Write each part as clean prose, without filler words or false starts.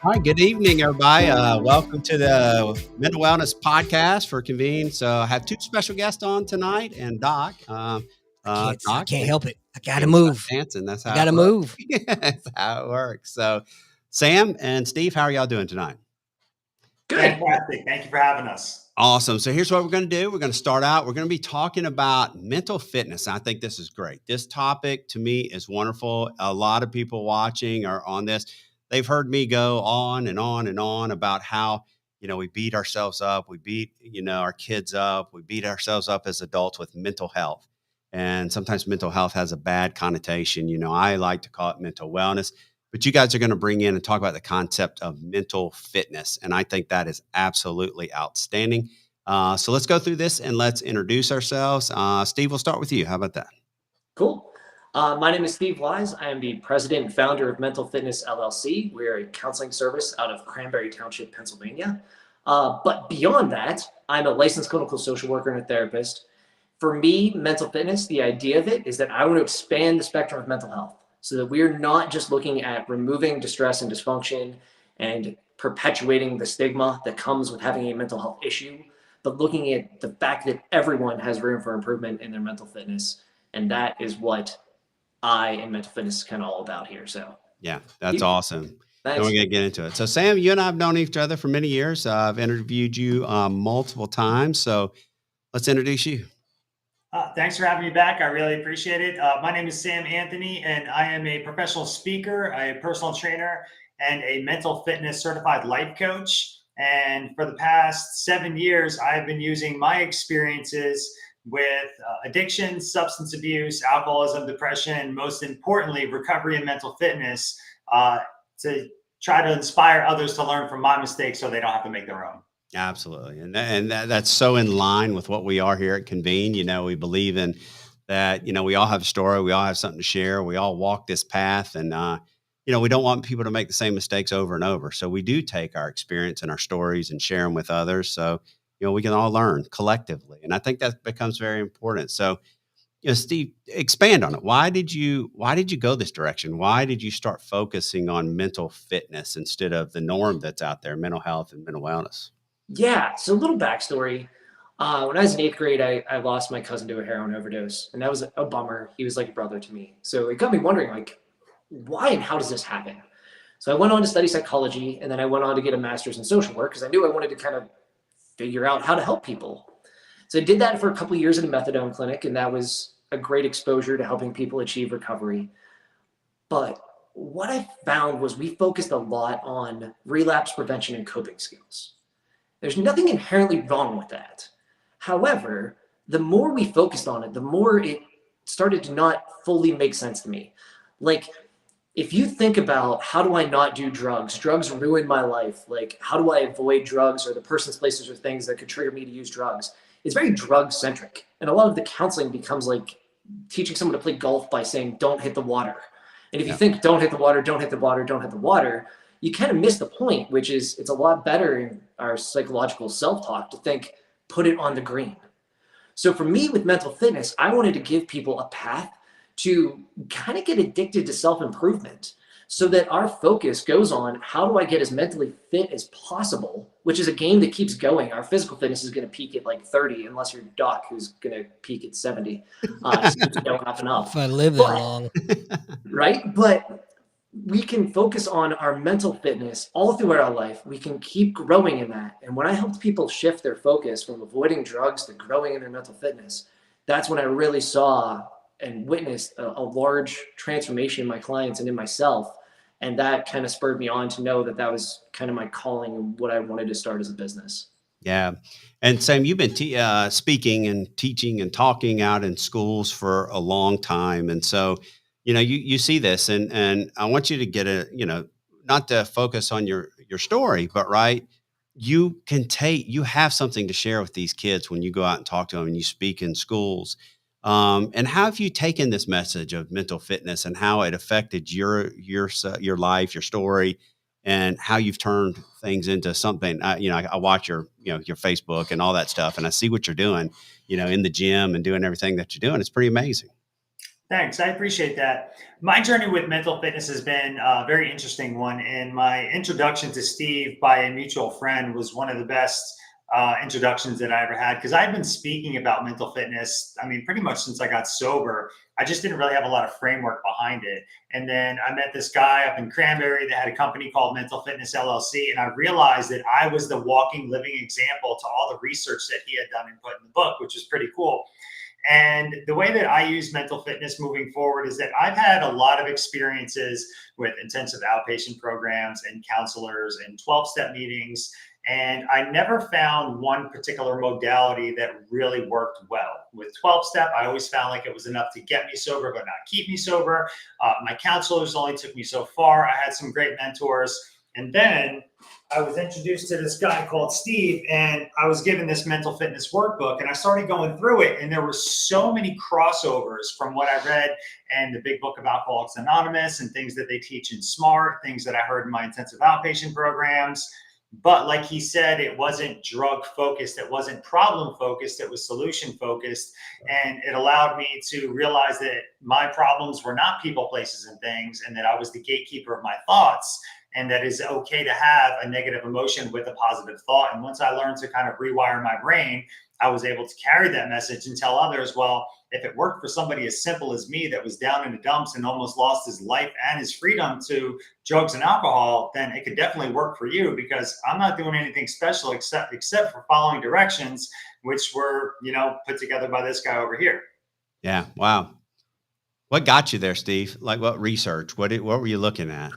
All right, good evening, everybody. Welcome to the Mental Wellness Podcast for Convene. So I have two special guests on tonight, and Doc. I Doc, can't help it. I gotta can't stop move. dancing. That's I how it gotta works. move. That's how it works. So, Sam and Steve, how are y'all doing tonight? Good. Fantastic. Thank you for having us. Awesome. So here's what we're going to do. We're going to start out. We're going to be talking about mental fitness. I think this is great. This topic to me is wonderful. A lot of people watching are on this. They've heard me go on and on and on about how, we beat ourselves up. We beat, our kids up. We beat ourselves up as adults with mental health. And sometimes mental health has a bad connotation. I like to call it mental wellness. But you guys are going to bring in and talk about the concept of mental fitness. And I think that is absolutely outstanding. So let's go through this and let's introduce ourselves. Steve, we'll start with you. How about that? Cool. My name is Steve Wize. I am the president and founder of Mental Fitness LLC. We're a counseling service out of Cranberry Township, Pennsylvania. But beyond that, I'm a licensed clinical social worker and a therapist. For me, mental fitness, the idea of it is that I want to expand the spectrum of mental health so that we're not just looking at removing distress and dysfunction and perpetuating the stigma that comes with having a mental health issue, but looking at the fact that everyone has room for improvement in their mental fitness. And that is what I and mental fitness is kind of all about here. So yeah, that's awesome. Thanks. And we're going to get into it. So Sam, you and I have known each other for many years. I've interviewed you multiple times. So let's introduce you. Thanks for having me back. I really appreciate it. My name is Sam Anthony, and I am a professional speaker, a personal trainer, and a mental fitness certified life coach. And for the past 7 years, I've been using my experiences with addiction, substance abuse, alcoholism, depression, and most importantly, recovery and mental fitness to try to inspire others to learn from my mistakes so they don't have to make their own. Absolutely. And that's so in line with what we are here at Convene. We believe in that, we all have a story. We all have something to share. We all walk this path and, we don't want people to make the same mistakes over and over. So we do take our experience and our stories and share them with others. So, we can all learn collectively. And I think that becomes very important. So, Steve, expand on it. Why did you go this direction? Why did you start focusing on mental fitness instead of the norm that's out there, mental health and mental wellness? Yeah, so a little backstory. When I was in 8th grade, I lost my cousin to a heroin overdose, and that was a bummer. He was like a brother to me. So it got me wondering, why and how does this happen? So I went on to study psychology, and then I went on to get a master's in social work because I knew I wanted to kind of figure out how to help people. So I did that for a couple of years in a methadone clinic, and that was a great exposure to helping people achieve recovery. But what I found was we focused a lot on relapse prevention and coping skills. There's nothing inherently wrong with that. However, the more we focused on it, the more it started to not fully make sense to me. If you think about how do I not do drugs? Drugs ruin my life. How do I avoid drugs or the persons, places, or things that could trigger me to use drugs? It's very drug centric. And a lot of the counseling becomes like teaching someone to play golf by saying, don't hit the water. And if you think don't hit the water, don't hit the water, don't hit the water, you kind of miss the point, which is it's a lot better in our psychological self-talk to think, put it on the green. So for me with mental fitness, I wanted to give people a path to kind of get addicted to self-improvement so that our focus goes on how do I get as mentally fit as possible, which is a game that keeps going. Our physical fitness is going to peak at 30, unless you're Doc, who's going to peak at 70. Just keeps going up and up. If I live that long. Right? But we can focus on our mental fitness all throughout our life. We can keep growing in that. And when I helped people shift their focus from avoiding drugs to growing in their mental fitness, that's when I really saw and witnessed a large transformation in my clients and in myself. And that kind of spurred me on to know that that was kind of my calling and what I wanted to start as a business. Yeah. And Sam, you've been speaking and teaching and talking out in schools for a long time. And so, you see this and I want you to get not to focus on your story, but you have something to share with these kids when you go out and talk to them and you speak in schools. And how have you taken this message of mental fitness and how it affected your life, your story, and how you've turned things into something? I watch your Facebook and all that stuff, and I see what you're doing, in the gym and doing everything that you're doing. It's pretty amazing. Thanks. I appreciate that. My journey with mental fitness has been a very interesting one. And my introduction to Steve by a mutual friend was one of the best introductions that I ever had, because I've been speaking about mental fitness, I mean, pretty much since I got sober. I just didn't really have a lot of framework behind it. And then I met this guy up in Cranberry that had a company called Mental Fitness LLC. And I realized that I was the walking, living example to all the research that he had done and put in the book, which was pretty cool. And the way that I use mental fitness moving forward is that I've had a lot of experiences with intensive outpatient programs and counselors and 12-step meetings. And I never found one particular modality that really worked well. With 12-step, I always found like it was enough to get me sober, but not keep me sober. My counselors only took me so far. I had some great mentors. And then I was introduced to this guy called Steve, and I was given this mental fitness workbook, and I started going through it, and there were so many crossovers from what I read and the big book of Alcoholics Anonymous and things that they teach in SMART, things that I heard in my intensive outpatient programs. But like he said, it wasn't drug focused, it wasn't problem focused, it was solution focused. And it allowed me to realize that my problems were not people, places, and things, and that I was the gatekeeper of my thoughts, and that is okay to have a negative emotion with a positive thought. And once I learned to kind of rewire my brain, I was able to carry that message and tell others, well, if it worked for somebody as simple as me that was down in the dumps and almost lost his life and his freedom to drugs and alcohol, then it could definitely work for you, because I'm not doing anything special except for following directions, which were, put together by this guy over here. Yeah. Wow. What got you there, Steve? Like what research? What were you looking at?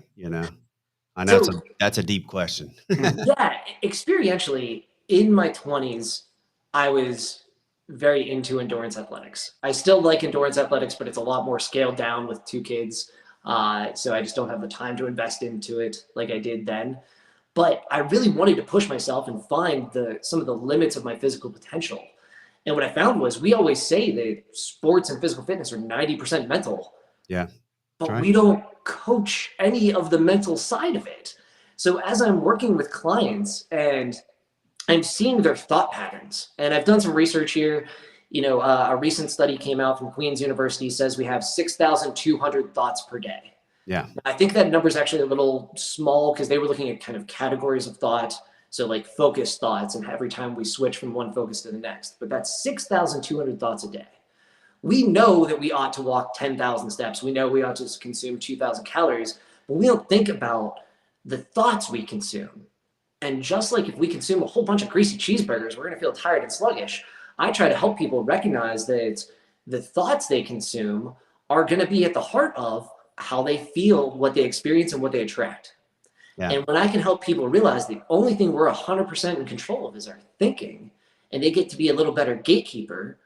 I know that's a deep question. Yeah, experientially, in my 20s, I was very into endurance athletics. I still like endurance athletics, but it's a lot more scaled down with 2 kids. So I just don't have the time to invest into it like I did then. But I really wanted to push myself and find some of the limits of my physical potential. And what I found was, we always say that sports and physical fitness are 90% mental. Yeah. But right. We don't coach any of the mental side of it. So as I'm working with clients and I'm seeing their thought patterns, and I've done some research here. A recent study came out from Queen's University, says we have 6,200 thoughts per day. Yeah. I think that number is actually a little small, because they were looking at kind of categories of thought. So like focused thoughts, and every time we switch from one focus to the next. But that's 6,200 thoughts a day. We know that we ought to walk 10,000 steps. We know we ought to consume 2,000 calories, but we don't think about the thoughts we consume. And just like if we consume a whole bunch of greasy cheeseburgers, we're going to feel tired and sluggish. I try to help people recognize that the thoughts they consume are going to be at the heart of how they feel, what they experience, and what they attract. Yeah. And when I can help people realize the only thing we're 100% in control of is our thinking, and they get to be a little better gatekeeper,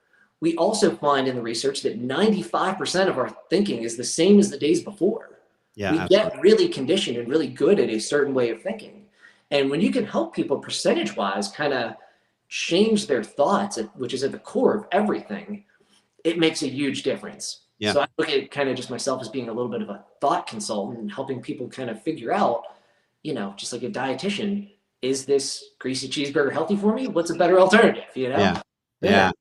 we also find in the research that 95% of our thinking is the same as the days before. Yeah, we absolutely. Get really conditioned and really good at a certain way of thinking. And when you can help people percentage-wise kind of change their thoughts, which is at the core of everything, it makes a huge difference. Yeah. So I look at kind of just myself as being a little bit of a thought consultant and helping people kind of figure out, just like a dietitian, is this greasy cheeseburger healthy for me? What's a better alternative, Yeah.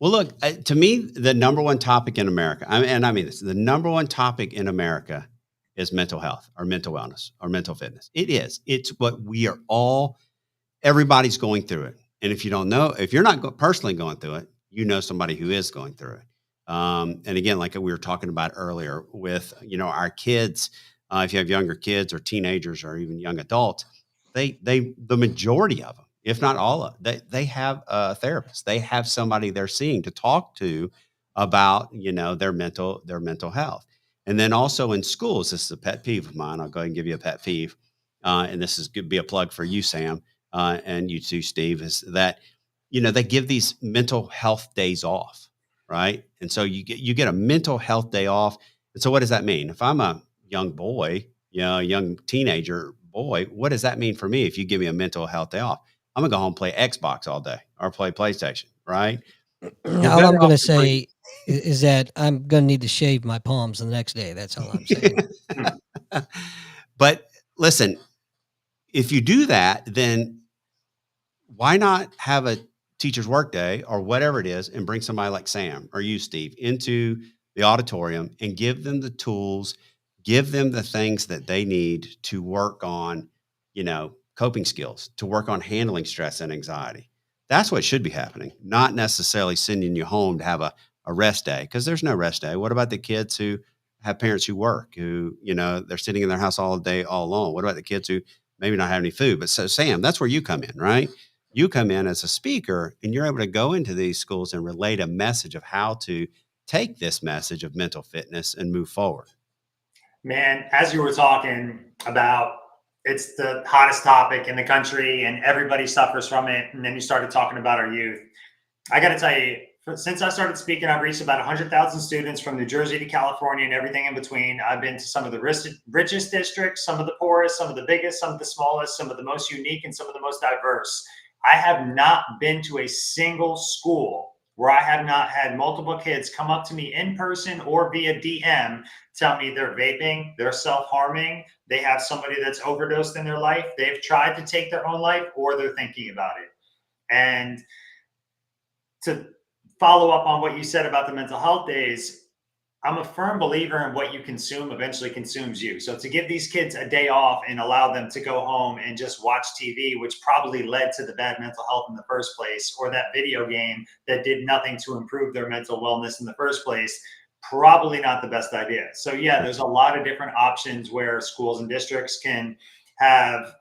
Well, look, to me, the number one topic in America, the number one topic in America is mental health or mental wellness or mental fitness. It is. It's what we are all, everybody's going through it. And if you don't know, if you're not personally going through it, you know somebody who is going through it. And again, like we were talking about earlier with, our kids, if you have younger kids or teenagers or even young adults, the majority of them, if not all of them, they have a therapist. They have somebody they're seeing to talk to about, their mental health. And then also in schools, this is a pet peeve of mine. I'll go ahead and give you a pet peeve. And this is going to be a plug for you, Sam, and you too, Steve, is that, they give these mental health days off, right? And so you get a mental health day off. And so what does that mean? If I'm a young boy, a young teenager boy, what does that mean for me if you give me a mental health day off? I'm going to go home and play Xbox all day or play PlayStation, right? All I'm going to say is that I'm going to need to shave my palms the next day. That's all I'm saying. But listen, if you do that, then why not have a teacher's work day or whatever it is and bring somebody like Sam or you, Steve, into the auditorium, and give them the tools, give them the things that they need to work on, coping skills, to work on handling stress and anxiety. That's what should be happening, not necessarily sending you home to have a rest day, because there's no rest day. What about the kids who have parents who work, who, they're sitting in their house all day, all alone? What about the kids who maybe not have any food? But so, Sam, that's where you come in, right? You come in as a speaker, and you're able to go into these schools and relate a message of how to take this message of mental fitness and move forward. Man, as you were talking about, it's the hottest topic in the country and everybody suffers from it. And then you started talking about our youth. I got to tell you, since I started speaking, I've reached about 100,000 students from New Jersey to California and everything in between. I've been to some of the richest districts, some of the poorest, some of the biggest, some of the smallest, some of the most unique, and some of the most diverse. I have not been to a single school where I have not had multiple kids come up to me in person or via DM, tell me they're vaping, they're self-harming, they have somebody that's overdosed in their life, they've tried to take their own life, or they're thinking about it. And to follow up on what you said about the mental health days, I'm a firm believer in what you consume eventually consumes you. So to give these kids a day off and allow them to go home and just watch TV, which probably led to the bad mental health in the first place, or that video game that did nothing to improve their mental wellness in the first place, probably not the best idea. So yeah, there's a lot of different options where schools and districts can have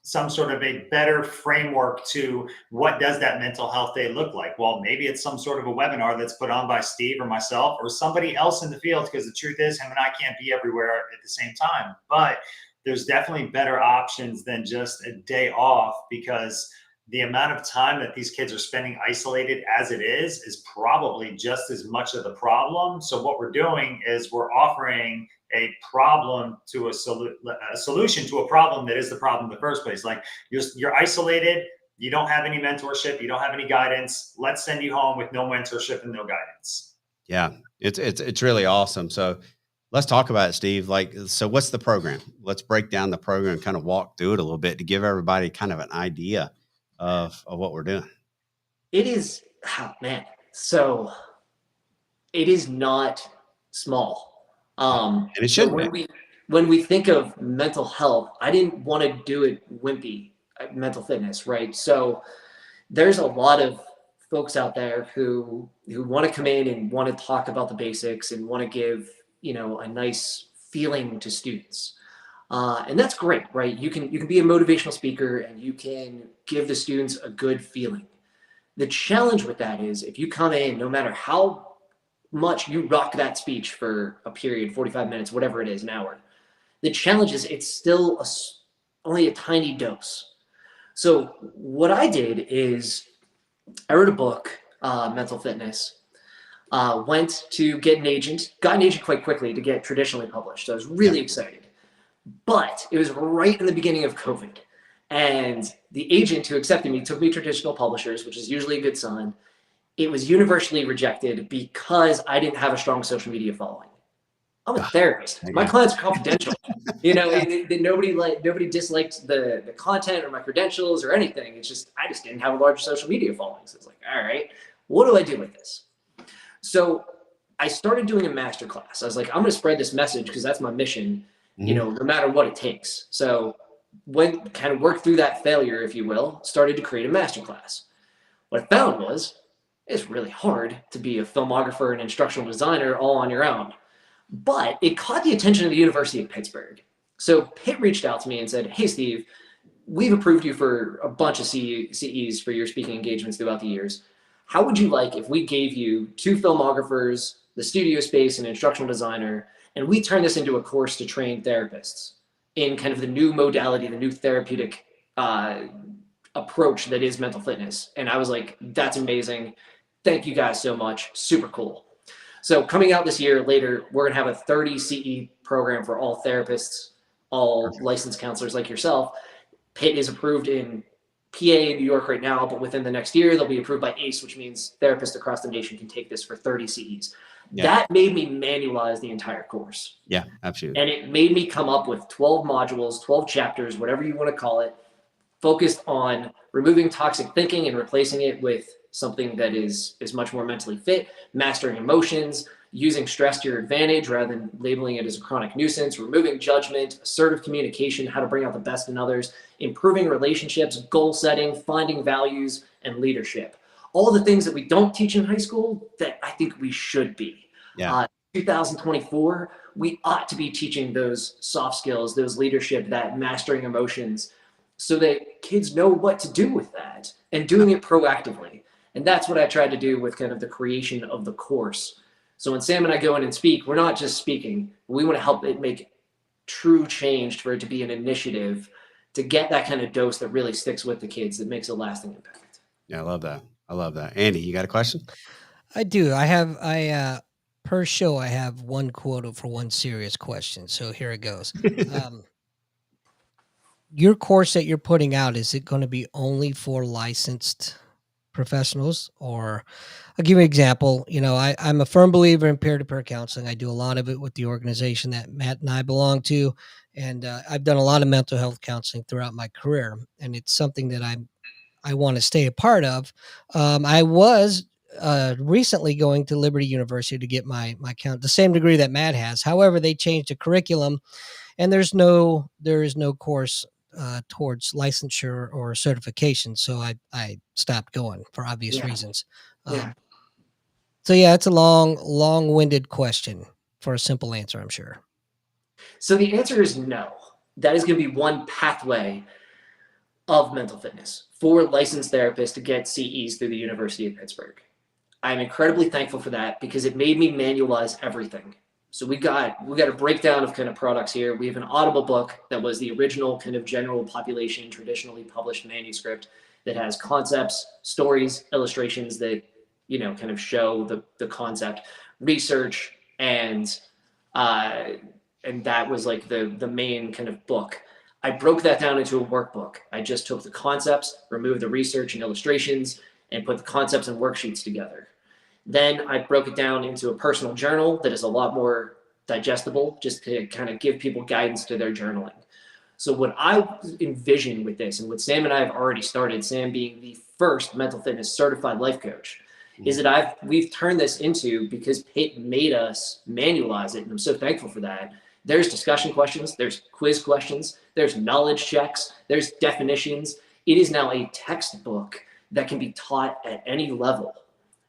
some sort of a better framework to what does that mental health day look like. Well, maybe it's some sort of a webinar that's put on by Steve or myself or somebody else in the field, because the truth is him and I can't be everywhere at the same time. But there's definitely better options than just a day off, because the amount of time that these kids are spending isolated as it is probably just as much of the problem. So what we're doing is we're offering a problem to a solution to a problem that is the problem in the first place. Like you're isolated, you don't have any mentorship, you don't have any guidance. Let's send you home with no mentorship and no guidance. Yeah, it's really awesome. So let's talk about it, Steve. So what's the program? Let's break down the program and kind of walk through it a little bit to give everybody kind of an idea of what we're doing. It is, oh man. So it is not small. And it should be. When we think of mental health, I didn't want to do it wimpy, mental fitness, right? So there's a lot of folks out there who want to come in and want to talk about the basics and want to give, a nice feeling to students. And that's great, right? You can be a motivational speaker and you can give the students a good feeling. The challenge with that is if you come in, no matter how much you rock that speech for a period, 45 minutes, whatever it is, an hour, the challenge is it's still only a tiny dose. So what I did is I wrote a book, Mental Fitness, went to get an agent, got an agent quite quickly to get traditionally published. So I was really excited. But it was right in the beginning of COVID. And the agent who accepted me took me to traditional publishers, which is usually a good sign. It was universally rejected because I didn't have a strong social media following. I'm a therapist. My clients are confidential. Nobody disliked the content or my credentials or anything. It's just I just didn't have a large social media following. So it's like, all right, what do I do with this? So I started doing a masterclass. I was like, I'm going to spread this message because that's my mission. No matter what it takes. So when kind of worked through that failure, if you will, started to create a masterclass. What I found was it's really hard to be a filmographer and instructional designer all on your own. But it caught the attention of the University of Pittsburgh. So Pitt reached out to me and said, hey, Steve, we've approved you for a bunch of CEs for your speaking engagements throughout the years. How would you like if we gave you 2 filmographers, the studio space, and instructional designer, and we turn this into a course to train therapists in kind of the new modality, the new therapeutic approach that is mental fitness? And I was like, that's amazing. Thank you guys so much. Super cool. So coming out this year later, we're going to have a 30 CE program for all therapists, all licensed counselors like yourself. Pitt is approved in PA in New York right now, but within the next year, they'll be approved by ACE, which means therapists across the nation can take this for 30 CEs. Yeah. That made me manualize the entire course. Yeah, absolutely. And it made me come up with 12 modules, 12 chapters, whatever you want to call it, focused on removing toxic thinking and replacing it with something that is much more mentally fit, mastering emotions, using stress to your advantage rather than labeling it as a chronic nuisance, removing judgment, assertive communication, how to bring out the best in others, improving relationships, goal setting, finding values, and leadership. All the things that we don't teach in high school that I think we should be. Yeah. 2024, we ought to be teaching those soft skills, those leadership, that mastering emotions, so that kids know what to do with that and doing it proactively. And that's what I tried to do with kind of the creation of the course. So when Sam and I go in and speak, we're not just speaking. We want to help it make true change, for it to be an initiative to get that kind of dose that really sticks with the kids, that makes a lasting impact. Yeah, I love that. I love that. Andy, you got a question? I do. Per show, I have one quota for one serious question. So here it goes. Your course that you're putting out, is it going to be only for licensed professionals? Or I'll give you an example. You know, I'm a firm believer in peer-to-peer counseling. I do a lot of it with the organization that Matt and I belong to. And I've done a lot of mental health counseling throughout my career. And it's something that I want to stay a part of. I was recently going to Liberty University to get my count, the same degree that Matt has. However, they changed the curriculum, and there is no course towards licensure or certification. So I stopped going for obvious reasons. So yeah, it's a long-winded question for a simple answer, I'm sure. So the answer is no. That is going to be one pathway of mental fitness for licensed therapists to get CEs through the University of Pittsburgh. I'm incredibly thankful for that, because it made me manualize everything. So we got a breakdown of kind of products here. We have an Audible book that was the original kind of general population, traditionally published manuscript, that has concepts, stories, illustrations that, you know, kind of show the concept, research, and that was like the main kind of book. I broke that down into a workbook. I just took the concepts, removed the research and illustrations, and put the concepts and worksheets together. Then I broke it down into a personal journal that is a lot more digestible, just to kind of give people guidance to their journaling. So what I envision with this, and what Sam and I have already started, Sam being the first mental fitness certified life coach, is that we've turned this into, because Pitt made us manualize it, and I'm so thankful for that. There's discussion questions, there's quiz questions, there's knowledge checks, there's definitions. It is now a textbook that can be taught at any level.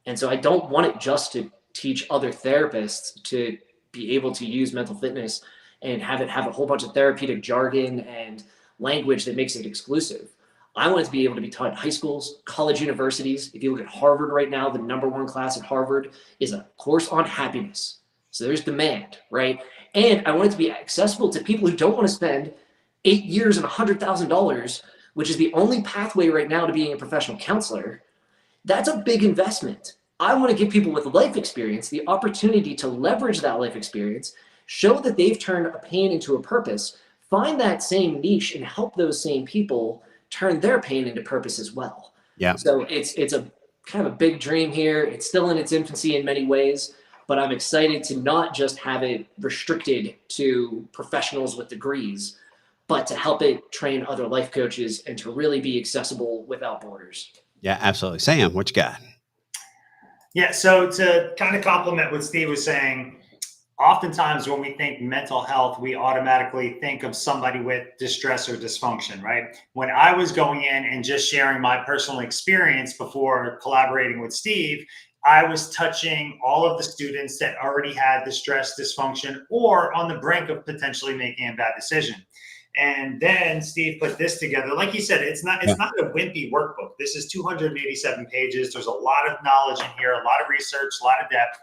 And so I don't want it just to teach other therapists to be able to use mental fitness and have it have a whole bunch of therapeutic jargon and language that makes it exclusive. I want it to be able to be taught in high schools, college universities. If you look at Harvard right now, the #1 class at Harvard is a course on happiness. So there's demand, right? And I want it to be accessible to people who don't want to spend 8 years and $100,000, which is the only pathway right now to being a professional counselor. That's a big investment. I want to give people with life experience the opportunity to leverage that life experience, show that they've turned a pain into a purpose, find that same niche, and help those same people turn their pain into purpose as well. Yeah. So it's a kind of a big dream here. It's still in its infancy in many ways, but I'm excited to not just have it restricted to professionals with degrees, but to help it train other life coaches and to really be accessible without borders. Yeah, absolutely. Sam, what you got? Yeah, so to kind of complement what Steve was saying, oftentimes when we think mental health, we automatically think of somebody with distress or dysfunction, right? When I was going in and just sharing my personal experience before collaborating with Steve, I was touching all of the students that already had distress, dysfunction, or on the brink of potentially making a bad decision. And then Steve put this together. Like he said, it's not a wimpy workbook. This is 287 pages. There's a lot of knowledge in here, a lot of research, a lot of depth.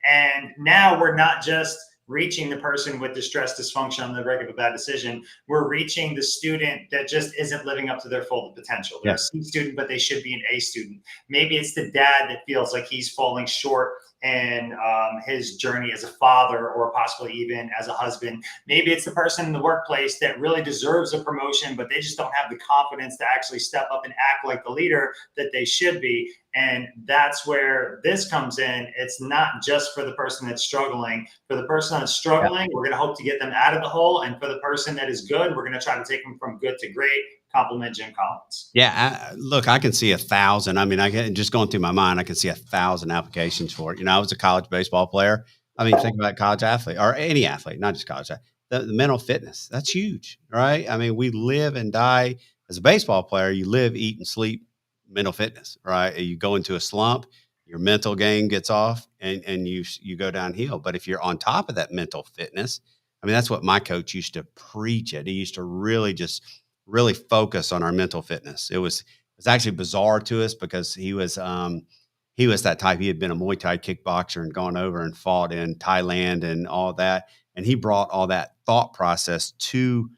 And now we're not just reaching the person with distress, dysfunction on the brink of a bad decision. We're reaching the student that just isn't living up to their full potential. They're a C student, but they should be an A student. Maybe it's the dad that feels like he's falling short in his journey as a father, or possibly even as a husband. Maybe it's the person in the workplace that really deserves a promotion, but they just don't have the confidence to actually step up and act like the leader that they should be. And that's where this comes in. It's not just for the person that's struggling. For the person that's struggling, we're going to hope to get them out of the hole. And for the person that is good, we're going to try to take them from good to great. Compliment Jim Collins. Yeah, look, I can see 1,000. I mean, I can just going through my mind, I can see 1,000 applications for it. You know, I was a college baseball player. I mean, think about college athlete or any athlete, not just college athlete. The mental fitness, that's huge, right? I mean, we live and die as a baseball player. You live, eat, and sleep mental fitness, right? You go into a slump, your mental game gets off, and you go downhill. But if you're on top of that mental fitness, I mean, that's what my coach used to preach it. He used to really focus on our mental fitness. It was actually bizarre to us because he was that type. He had been a Muay Thai kickboxer and gone over and fought in Thailand and all that. And he brought all that thought process to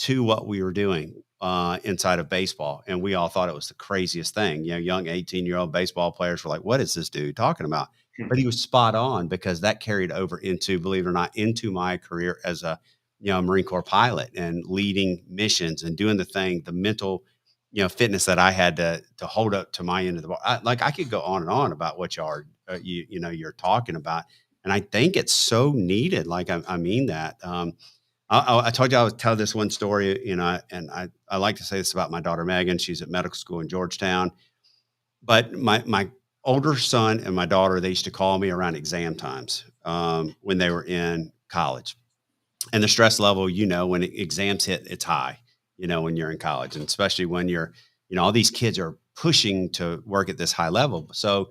what we were doing inside of baseball. And we all thought it was the craziest thing. You know, young 18-year-old baseball players were like, what is this dude talking about? But he was spot on because that carried over into, believe it or not, into my career as a Marine Corps pilot and leading missions and doing the mental fitness that I had to hold up to my end of the ball. I could go on and on about what y'all are, you're talking about. And I think it's so needed. Like, I mean that. I told you I would tell this one story, and I like to say this about my daughter, Megan. She's at medical school in Georgetown, but my older son and my daughter, they used to call me around exam times when they were in college. And the stress level, when exams hit, it's high, when you're in college, and especially when all these kids are pushing to work at this high level. So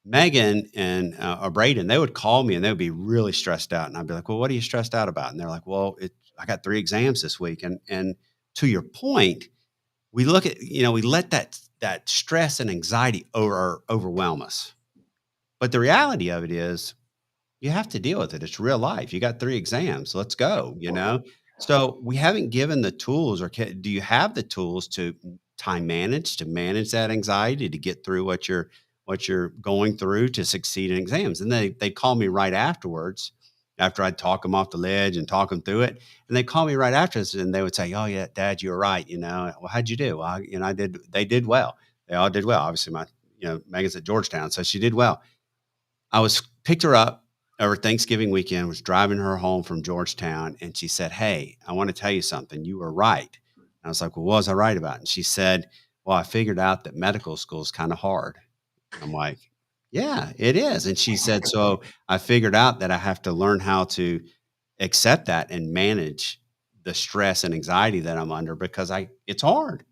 Megan and or Braden, they would call me and they would be really stressed out. And I'd be like, well, what are you stressed out about? And they're like, well, I got 3 exams this week. And to your point, we look at, we let that stress and anxiety overwhelm us. But the reality of it is, you have to deal with it. It's real life. You got 3 exams. Let's go, So we haven't given the tools, or do you have the tools to manage that anxiety, to get through what you're going through to succeed in exams? And they call me right afterwards, after I'd talk them off the ledge and talk them through it. And they call me right after this and they would say, oh yeah, Dad, you were right. Well, how'd you do? Well, they did well. They all did well. Obviously Megan's at Georgetown, so she did well. I picked her up over Thanksgiving weekend, was driving her home from Georgetown, and she said, hey, I want to tell you something. You were right. And I was like, well, what was I right about? And she said, well, I figured out that medical school is kind of hard. I'm like, yeah, it is. And she said, so I figured out that I have to learn how to accept that and manage the stress and anxiety that I'm under because it's hard.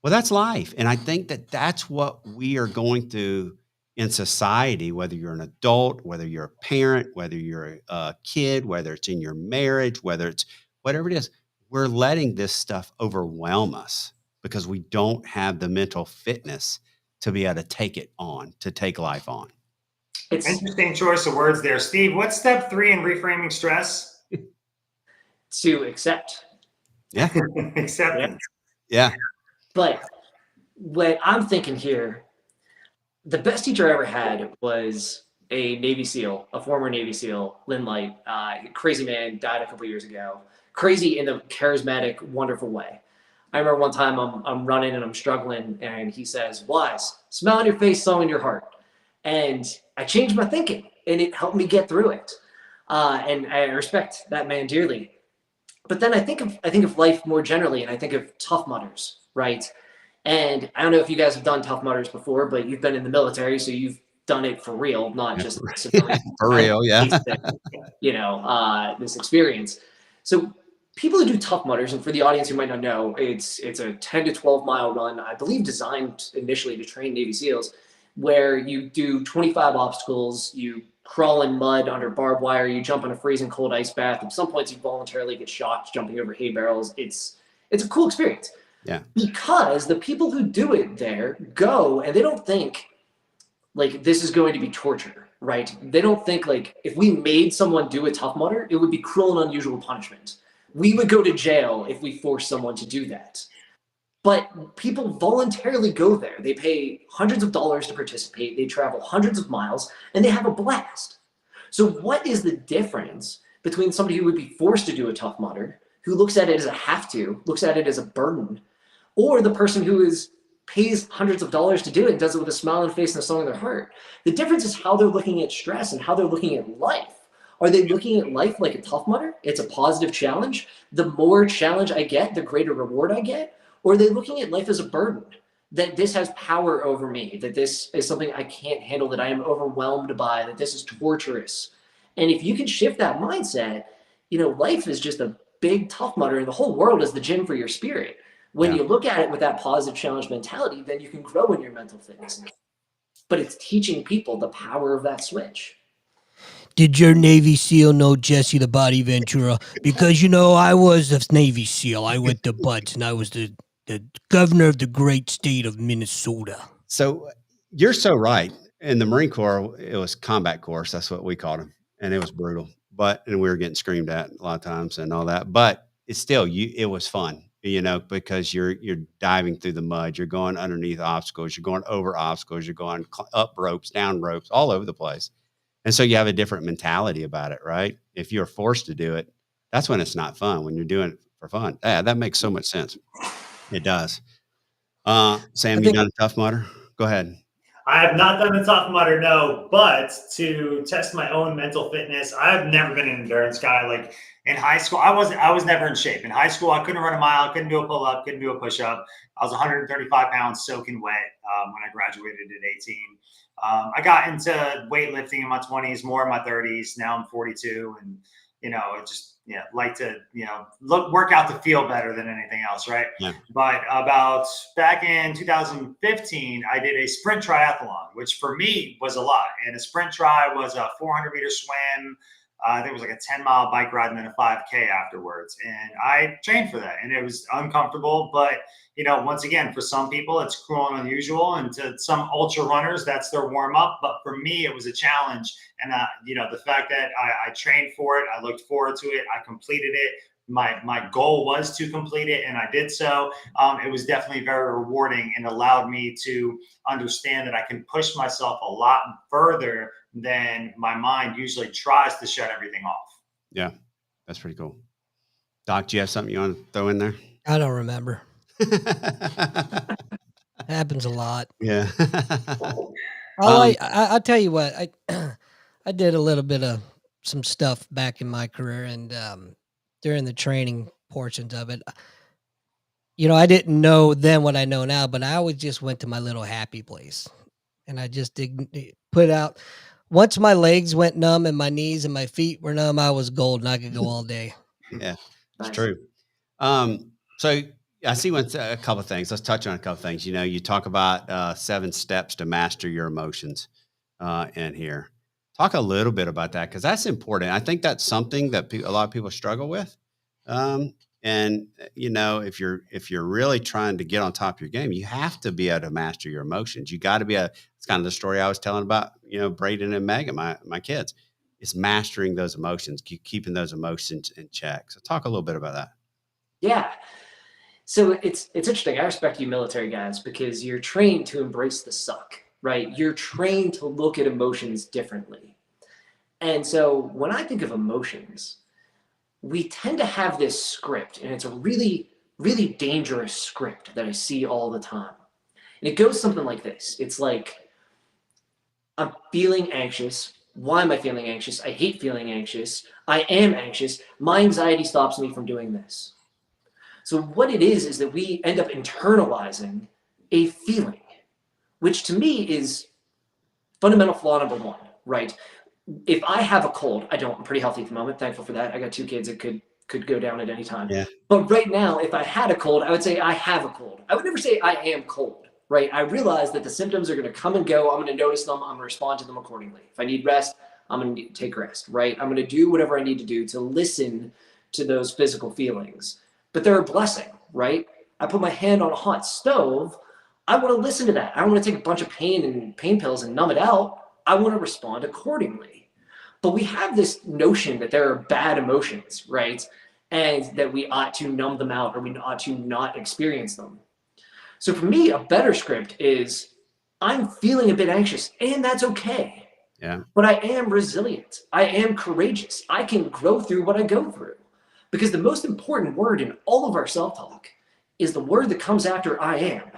Well, that's life. And I think that that's what we are going through in society, whether you're an adult, whether you're a parent, whether you're a kid, whether it's in your marriage, whether it's whatever it is, we're letting this stuff overwhelm us because we don't have the mental fitness to be able to take life on. It's interesting choice of words there. Steve, what's step 3 in reframing stress? To accept. Yeah. Acceptance. Yeah. But what I'm thinking here, the best teacher I ever had was a Navy SEAL, a former Navy SEAL, Lynn Light, crazy man, died a couple years ago. Crazy in a charismatic, wonderful way. I remember one time I'm running and I'm struggling, and he says, Wize, smile on your face, song in your heart. And I changed my thinking, and it helped me get through it. And I respect that man dearly. But then I think of life more generally, and I think of Tough Mudders, right? And I don't know if you guys have done Tough Mudders before, but you've been in the military, so you've done it for real, not just for real, yeah. This experience. So people who do Tough Mudders, and for the audience who might not know, it's a 10 to 12 mile run, I believe designed initially to train Navy SEALs, where you do 25 obstacles, you crawl in mud under barbed wire, you jump in a freezing cold ice bath. At some points you voluntarily get shocked jumping over hay barrels. It's a cool experience. Yeah. Because the people who do it there go and they don't think like this is going to be torture, right? They don't think like if we made someone do a Tough Mudder, it would be cruel and unusual punishment. We would go to jail if we forced someone to do that. But people voluntarily go there. They pay hundreds of dollars to participate. They travel hundreds of miles and they have a blast. So what is the difference between somebody who would be forced to do a Tough Mudder, who looks at it as a have to, looks at it as a burden, or the person who pays hundreds of dollars to do it and does it with a smile on their face and a song in their heart? The difference is how they're looking at stress and how they're looking at life. Are they looking at life like a Tough Mudder? It's a positive challenge. The more challenge I get, the greater reward I get. Or are they looking at life as a burden? That this has power over me, that this is something I can't handle, that I am overwhelmed by, that this is torturous. And if you can shift that mindset, life is just a big tough mudder, and the whole world is the gym for your spirit. When Yeah. you look at it with that positive challenge mentality, then you can grow in your mental fitness. But it's teaching people the power of that switch. Did your Navy SEAL know Jesse the Body Ventura? Because, I was a Navy SEAL. I went to Buds, and I was the governor of the great state of Minnesota. So you're so right. In the Marine Corps, it was combat course. That's what we called them. And it was brutal, and we were getting screamed at a lot of times and all that, but it's still, it was fun, because you're diving through the mud, you're going underneath obstacles, you're going over obstacles, you're going up ropes, down ropes, all over the place. And so you have a different mentality about it, right? If you're forced to do it, that's when it's not fun. When you're doing it for fun. Yeah, that makes so much sense. It does. Sam, you done a Tough Mudder? Go ahead. I have not done the Tough Mudder, no, but to test my own mental fitness, I've never been an endurance guy. Like in high school, I was never in shape. In high school, I couldn't run a mile, couldn't do a pull-up, couldn't do a push-up. I was 135 pounds soaking wet when I graduated at 18. I got into weightlifting in my 20s, more in my 30s. Now I'm 42, and like to work out to feel better than anything else, right? Yeah. But about back in 2015, I did a sprint triathlon, which for me was a lot. And a sprint tri was a 400-meter swim. I think it was like a 10-mile bike ride and then a 5K afterwards. And I trained for that, and it was uncomfortable. But, once again, for some people, it's cruel and unusual. And to some ultra runners, that's their warm up. But for me, it was a challenge. And, the fact that I trained for it, I looked forward to it, I completed it. My goal was to complete it, and I did so. It was definitely very rewarding and allowed me to understand that I can push myself a lot further than my mind usually tries to shut everything off. Yeah, that's pretty cool. Doc, do you have something you want to throw in there? I don't remember. Happens a lot. Yeah. I'll tell you what, I did a little bit of some stuff back in my career, and during the training portions of it, I didn't know then what I know now, but I always just went to my little happy place, and I just didn't put out. Once my legs went numb and my knees and my feet were numb, I was gold, and I could go all day. Yeah, it's true. So I see a couple of things. Let's touch on a couple of things. You talk about 7 steps to master your emotions in here. Talk a little bit about that, because that's important. I think that's something that a lot of people struggle with. And if you're really trying to get on top of your game, you have to be able to master your emotions. You got to be it's kind of the story I was telling about, Braden and Megan, my kids. It's mastering those emotions, keeping those emotions in check. So talk a little bit about that. Yeah. So it's interesting. I respect you military guys, because you're trained to embrace the suck, right? You're trained to look at emotions differently. And so when I think of emotions, we tend to have this script, and it's a really, really dangerous script that I see all the time. And it goes something like this. It's like, I'm feeling anxious. Why am I feeling anxious? I hate feeling anxious. I am anxious. My anxiety stops me from doing this. So what it is that we end up internalizing a feeling, which to me is fundamental flaw number 1, right? If I have a cold, I don't, I'm pretty healthy at the moment. Thankful for that. I got 2 kids that could go down at any time. Yeah. But right now, if I had a cold, I would say I have a cold. I would never say I am cold, right? I realize that the symptoms are going to come and go. I'm going to notice them. I'm going to respond to them accordingly. If I need rest, I'm going to take rest, right? I'm going to do whatever I need to do to listen to those physical feelings. But they're a blessing, right? I put my hand on a hot stove. I want to listen to that. I don't want to take a bunch of pain pills and numb it out. I want to respond accordingly. But we have this notion that there are bad emotions, right? And that we ought to numb them out, or we ought to not experience them. So for me, a better script is, I'm feeling a bit anxious, and that's okay. Yeah. But I am resilient. I am courageous. I can grow through what I go through. Because the most important word in all of our self-talk is the word that comes after I am.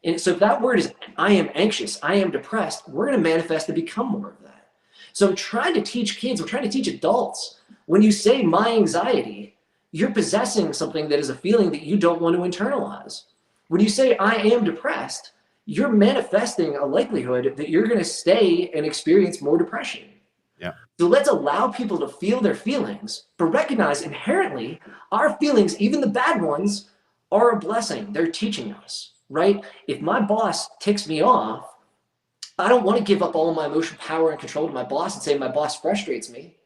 And so if that word is I am anxious, I am depressed, we're going to manifest and become more of that. So I'm trying to teach kids, I'm trying to teach adults, when you say my anxiety, you're possessing something that is a feeling that you don't want to internalize. When you say I am depressed, you're manifesting a likelihood that you're going to stay and experience more depression. Yeah. So let's allow people to feel their feelings, but recognize inherently our feelings, even the bad ones, are a blessing. They're teaching us, right? If my boss ticks me off, I don't want to give up all of my emotional power and control to my boss and say my boss frustrates me.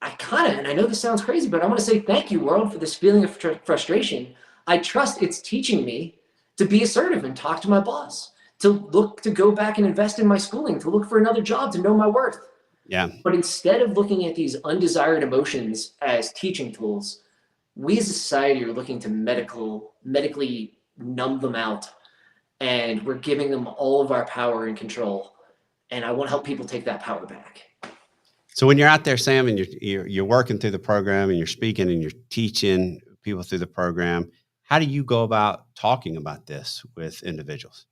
And I know this sounds crazy, but I want to say thank you, world, for this feeling of frustration. I trust it's teaching me to be assertive and talk to my boss, to look to go back and invest in my schooling, to look for another job, to know my worth. Yeah. But instead of looking at these undesired emotions as teaching tools, we as a society are looking to medically numb them out, and we're giving them all of our power and control. And I want to help people take that power back. So when you're out there, Sam, and you're working through the program and you're speaking and you're teaching people through the program, how do you go about talking about this with individuals?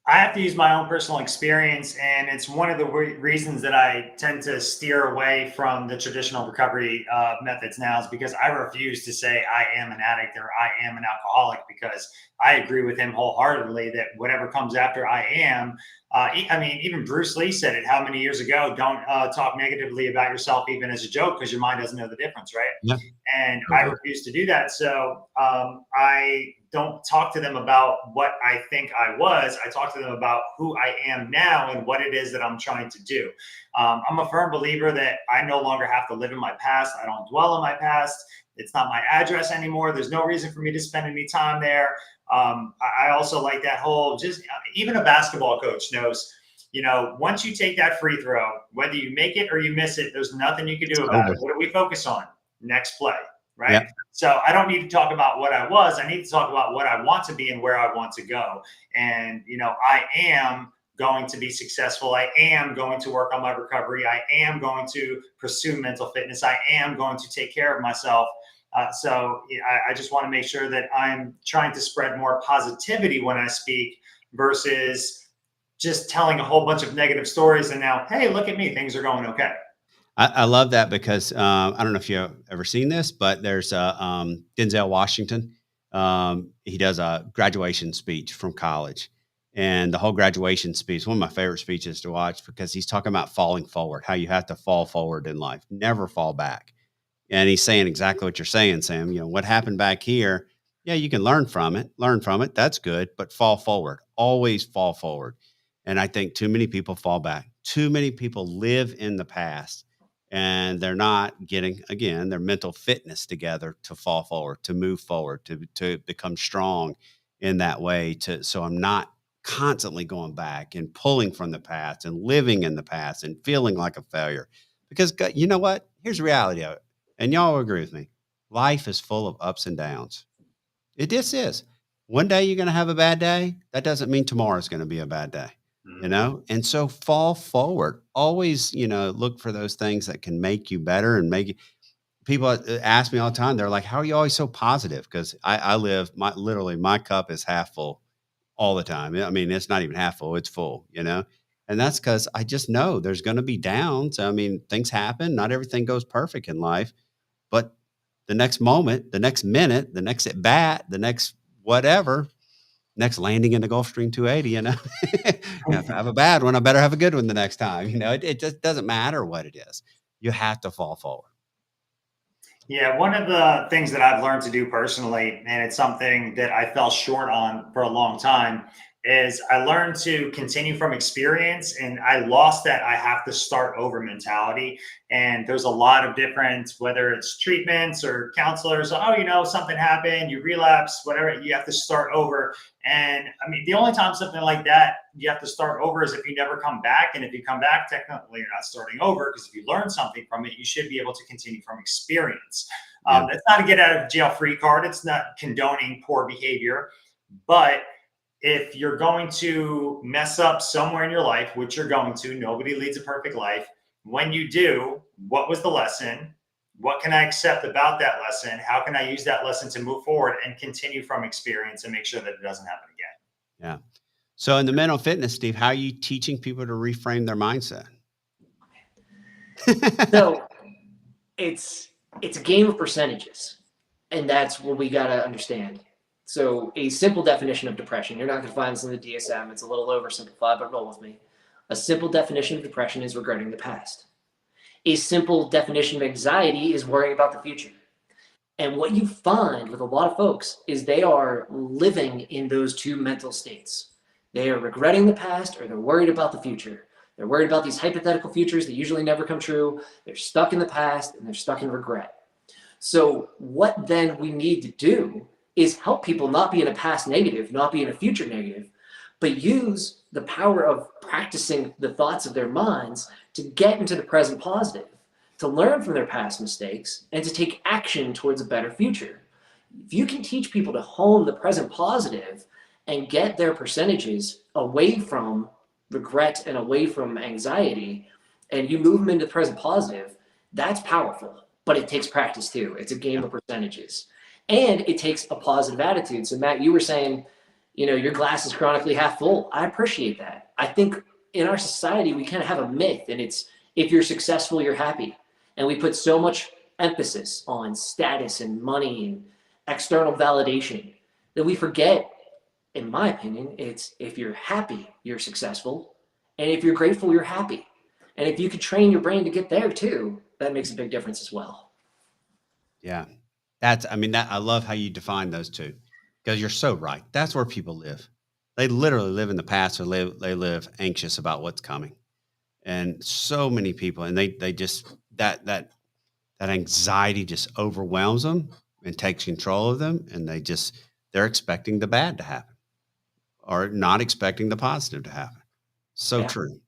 I have to use my own personal experience, and it's one of the reasons that I tend to steer away from the traditional recovery methods now, is because I refuse to say I am an addict or I am an alcoholic, because I agree with him wholeheartedly that whatever comes after I am, I mean, even Bruce Lee said it how many years ago, don't talk negatively about yourself even as a joke, because your mind doesn't know the difference, right? Yeah. And I refuse to do that. So I don't talk to them about what I think I was. I talk to them about who I am now and what it is that I'm trying to do. I'm a firm believer that I no longer have to live in my past. I don't dwell in my past. It's not my address anymore. There's no reason for me to spend any time there. I also like that whole, just even a basketball coach knows, once you take that free throw, whether you make it or you miss it, there's nothing you can do about it. What do we focus on? Next play, right? Yep. So I don't need to talk about what I was. I need to talk about what I want to be and where I want to go. And, I am going to be successful. I am going to work on my recovery. I am going to pursue mental fitness. I am going to take care of myself. I just want to make sure that I'm trying to spread more positivity when I speak, versus just telling a whole bunch of negative stories and now, hey, look at me, things are going okay. I love that because I don't know if you've ever seen this, but there's Denzel Washington. He does a graduation speech from college, and the whole graduation speech, one of my favorite speeches to watch, because he's talking about falling forward, how you have to fall forward in life, never fall back. And he's saying exactly what you're saying, Sam. What happened back here, yeah, you can learn from it. That's good, but fall forward, always fall forward. And I think too many people fall back. Too many people live in the past, and they're not getting, again, their mental fitness together to fall forward, to move forward, to become strong in that way. So I'm not constantly going back and pulling from the past and living in the past and feeling like a failure. Because you know what? Here's the reality of it. And y'all agree with me. Life is full of ups and downs. It just is. One day you're going to have a bad day. That doesn't mean tomorrow is going to be a bad day, And so fall forward. Always, look for those things that can make you better and make you. People ask me all the time. They're like, "How are you always so positive?" Because I live literally my cup is half full all the time. I mean, it's not even half full; it's full. And that's because I just know there's going to be downs. I mean, things happen. Not everything goes perfect in life. But the next moment, the next minute, the next at bat, the next whatever, next landing in the Gulfstream 280, if I have a bad one, I better have a good one the next time. It just doesn't matter what it is. You have to fall forward. Yeah, one of the things that I've learned to do personally, and it's something that I fell short on for a long time, is I learned to continue from experience, and I lost that I have to start over mentality. And there's a lot of different, whether it's treatments or counselors, something happened, you relapse, whatever, you have to start over. And I mean, the only time something like that you have to start over is if you never come back. And if you come back, technically you're not starting over, because if you learn something from it, you should be able to continue from experience. That's not a get out of jail free card. It's not condoning poor behavior, but if you're going to mess up somewhere in your life, which you're going to, nobody leads a perfect life. When you do, what was the lesson? What can I accept about that lesson? How can I use that lesson to move forward and continue from experience and make sure that it doesn't happen again? Yeah. So in the mental fitness, Steve, how are you teaching people to reframe their mindset? So it's a game of percentages, and that's what we got to understand. So a simple definition of depression, you're not going to find this in the DSM. It's a little oversimplified, but roll with me. A simple definition of depression is regretting the past. A simple definition of anxiety is worrying about the future. And what you find with a lot of folks is they are living in those two mental states. They are regretting the past or they're worried about the future. They're worried about these hypothetical futures that usually never come true. They're stuck in the past and they're stuck in regret. So, what then we need to do is help people not be in a past negative, not be in a future negative, but use the power of practicing the thoughts of their minds to get into the present positive, to learn from their past mistakes, and to take action towards a better future. If you can teach people to hone the present positive and get their percentages away from regret and away from anxiety, and you move them into the present positive, that's powerful. But it takes practice too. It's a game of percentages. And it takes a positive attitude. So, Matt, you were saying, your glass is chronically half full. I appreciate that. I think in our society, we kind of have a myth, and it's if you're successful, you're happy. And we put so much emphasis on status and money and external validation that we forget, in my opinion, it's if you're happy, you're successful. And if you're grateful, you're happy. And if you could train your brain to get there too, that makes a big difference as well. Yeah. I love how you define those two because you're so right. That's where people live. They literally live in the past or they live anxious about what's coming. And so many people, and they just, that anxiety just overwhelms them and takes control of them. And they're expecting the bad to happen or not expecting the positive to happen. So true.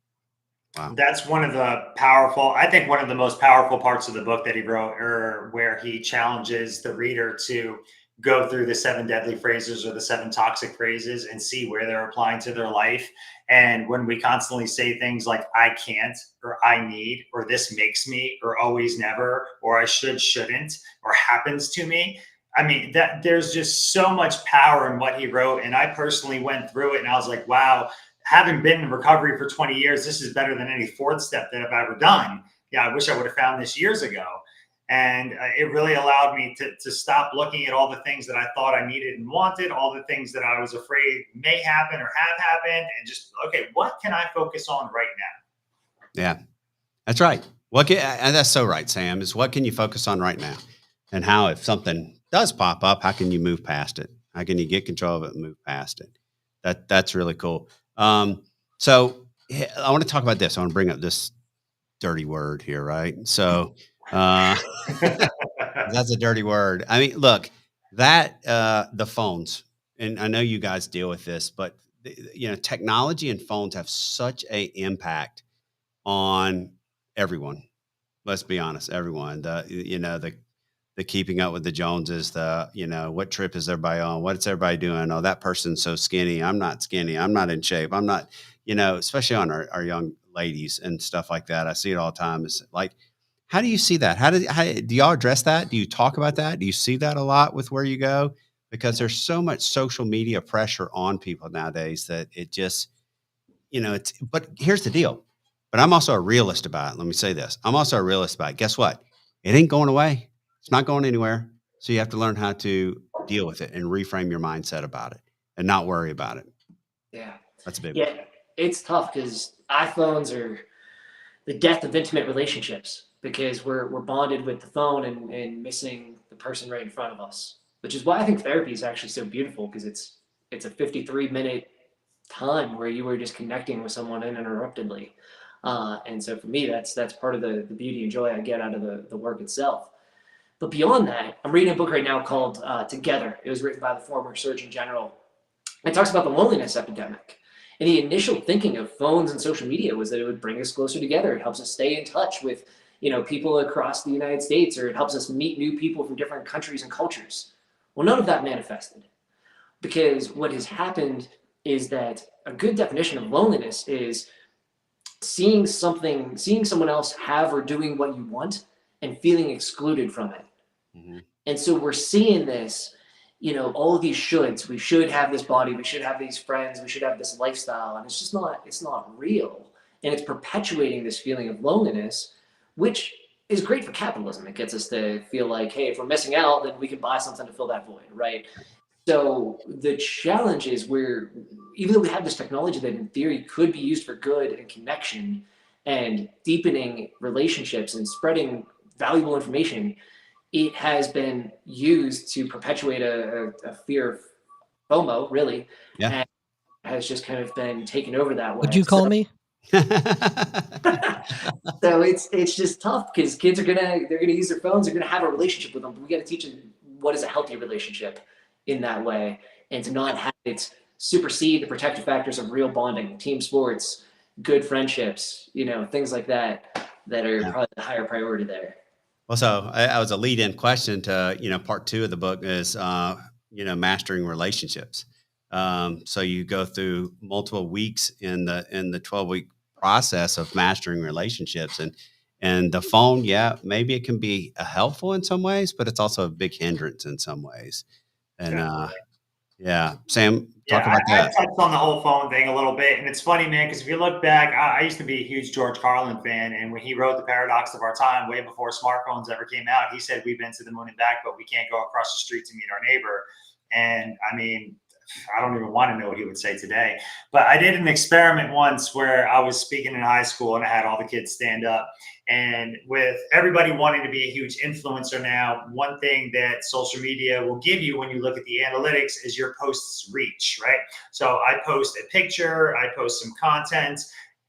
Wow. That's one of the most powerful parts of the book that he wrote, or where he challenges the reader to go through the 7 deadly phrases or the 7 toxic phrases and see where they're applying to their life. And when we constantly say things like, I can't, or I need, or this makes me, or always never, or I shouldn't, or happens to me. I mean, that there's just so much power in what he wrote. And I personally went through it and I was like, wow, having been in recovery for 20 years, this is better than any 4th step that I've ever done. Yeah, I wish I would have found this years ago. And it really allowed me to stop looking at all the things that I thought I needed and wanted, all the things that I was afraid may happen or have happened, and just, okay, what can I focus on right now? Yeah, that's right. And that's so right, Sam, is what can you focus on right now? And how, if something does pop up, how can you move past it? How can you get control of it and move past it? That's really cool. So I want to talk about this. I want to bring up this dirty word here, right? So that's a dirty word. I mean, look, the phones, and I know you guys deal with this, but technology and phones have such a impact on everyone. Let's be honest, everyone. The keeping up with the Joneses, what trip is everybody on? What's everybody doing? Oh, that person's so skinny. I'm not skinny. I'm not in shape. I'm not, especially on our young ladies and stuff like that. I see it all the time. It's like, how do you see that? How do y'all address that? Do you talk about that? Do you see that a lot with where you go? Because there's so much social media pressure on people nowadays that it just, but here's the deal. But I'm also a realist about it. Let me say this. I'm also a realist about it. Guess what? It ain't going away. It's not going anywhere. So you have to learn how to deal with it and reframe your mindset about it and not worry about it. Yeah. That's a big one. It's tough because iPhones are the death of intimate relationships because we're bonded with the phone and missing the person right in front of us, which is why I think therapy is actually so beautiful because it's a 53-minute time where you were just connecting with someone uninterruptedly. And so for me, that's part of the beauty and joy I get out of the work itself. But beyond that, I'm reading a book right now called Together. It was written by the former Surgeon General. It talks about the loneliness epidemic. And the initial thinking of phones and social media was that it would bring us closer together. It helps us stay in touch with, people across the United States, or it helps us meet new people from different countries and cultures. Well, none of that manifested, because what has happened is that a good definition of loneliness is seeing someone else have or doing what you want and feeling excluded from it. Mm-hmm. And so we're seeing this, all of these shoulds. We should have this body. We should have these friends. We should have this lifestyle. And it's not real. And it's perpetuating this feeling of loneliness, which is great for capitalism. It gets us to feel like, hey, if we're missing out, then we can buy something to fill that void, right? So the challenge is even though we have this technology that in theory could be used for good and connection, and deepening relationships and spreading valuable information, it has been used to perpetuate a fear of FOMO, really, Yeah. and has just kind of been taken over that Would way. you call me? So it's just tough because kids are they're gonna use their phones. They're gonna have a relationship with them. But we got to teach them what is a healthy relationship in that way, and to not have it supersede the protective factors of real bonding, team sports, good friendships, things like that that are Yeah. probably the higher priority there. Well, so I was a lead-in question to, part two of the book is, mastering relationships. So you go through multiple weeks in the 12-week process of mastering relationships, and the phone, yeah, maybe it can be helpful in some ways, but it's also a big hindrance in some ways. And yeah, Sam, Yeah, talk about I that. touched on the whole phone thing a little bit, and it's funny, man, because if you look back, I used to be a huge George Carlin fan, and when he wrote The Paradox of Our Time, way before smartphones ever came out, he said, "We've been to the moon and back, but we can't go across the street to meet our neighbor." And I mean, I don't even want to know what he would say today. But I did an experiment once where I was speaking in high school and I had all the kids stand up. And with everybody wanting to be a huge influencer now, one thing that social media will give you when you look at the analytics is your posts reach, right? So I post a picture, I post some content.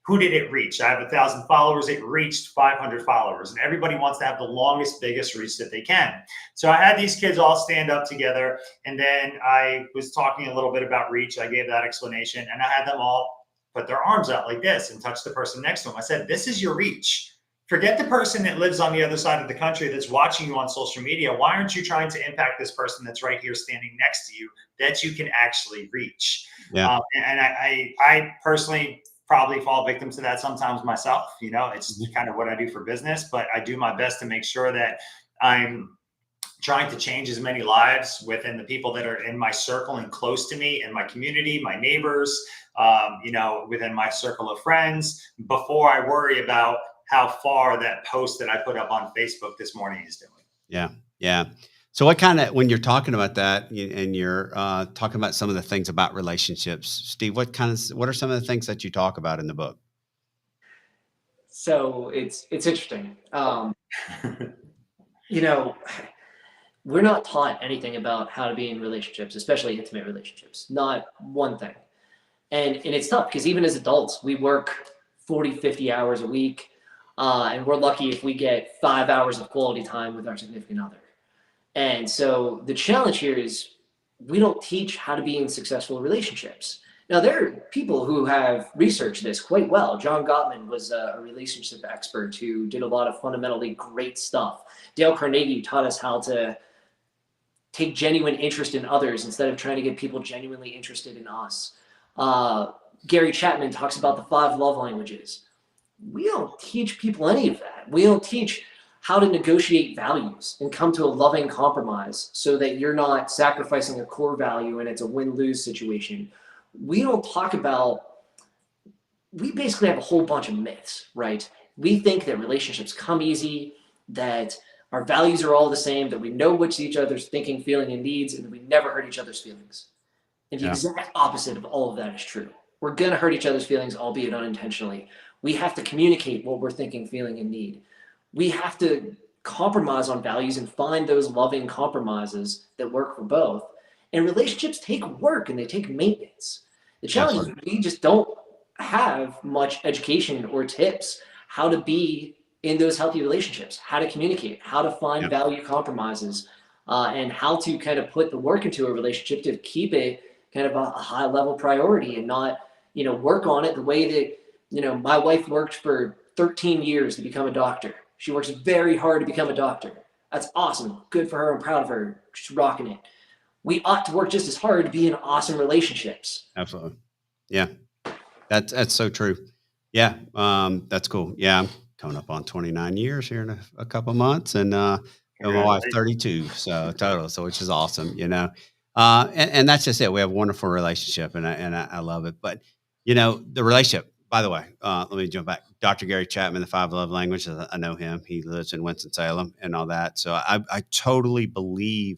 Who did it reach? I have 1,000 followers. It reached 500 followers, and everybody wants to have the longest, biggest reach that they can. So I had these kids all stand up together, and then I was talking a little bit about reach. I gave that explanation, and I had them all put their arms out like this and touch the person next to them. I said, "This is your reach. Forget the person that lives on the other side of the country that's watching you on social media. Why aren't you trying to impact this person that's right here standing next to you that you can actually reach?" Yeah. And I personally probably fall victim to that sometimes myself. It's kind of what I do for business, but I do my best to make sure that I'm trying to change as many lives within the people that are in my circle and close to me, in my community, my neighbors, within my circle of friends, before I worry about how far that post that I put up on Facebook this morning is doing. Yeah. Yeah. So when you're talking about that and you're talking about some of the things about relationships, Steve, what are some of the things that you talk about in the book? So it's interesting. You know, we're not taught anything about how to be in relationships, especially intimate relationships. Not one thing. And it's tough because even as adults, we work 40, 50 hours a week. And we're lucky if we get 5 hours of quality time with our significant other. And so the challenge here is we don't teach how to be in successful relationships. Now, there are people who have researched this quite well. John Gottman was a relationship expert who did a lot of fundamentally great stuff. Dale Carnegie taught us how to take genuine interest in others instead of trying to get people genuinely interested in us. Uh, Gary Chapman talks about the 5 love languages. We don't teach people any of that. We don't teach how to negotiate values and come to a loving compromise so that you're not sacrificing a core value and it's a win-lose situation. We don't talk about, we basically have a whole bunch of myths, right? We think that relationships come easy, that our values are all the same, that we know what each other's thinking, feeling, and needs, and that we never hurt each other's feelings. And the Yeah. exact opposite of all of that is true. We're going to hurt each other's feelings, albeit unintentionally. We have to communicate what we're thinking, feeling, and need. We have to compromise on values and find those loving compromises that work for both. And relationships take work and they take maintenance. The challenge is we just don't have much education or tips how to be in those healthy relationships, how to communicate, how to find value compromises, and how to kind of put the work into a relationship to keep it kind of a high level priority and not, work on it the way that, my wife worked for 13 years to become a doctor. She works very hard to become a doctor. That's awesome. Good for her. I'm proud of her. She's rocking it. We ought to work just as hard to be in awesome relationships. Absolutely. Yeah. That's so true. Yeah. That's cool. Yeah. I'm coming up on 29 years here in a couple of months, and my wife 32. So total. So which is awesome, and that's just it. We have a wonderful relationship, and I love it. But the relationship. By the way, let me jump back. Dr. Gary Chapman, the 5 love languages. I know him. He lives in Winston-Salem and all that. So I totally believe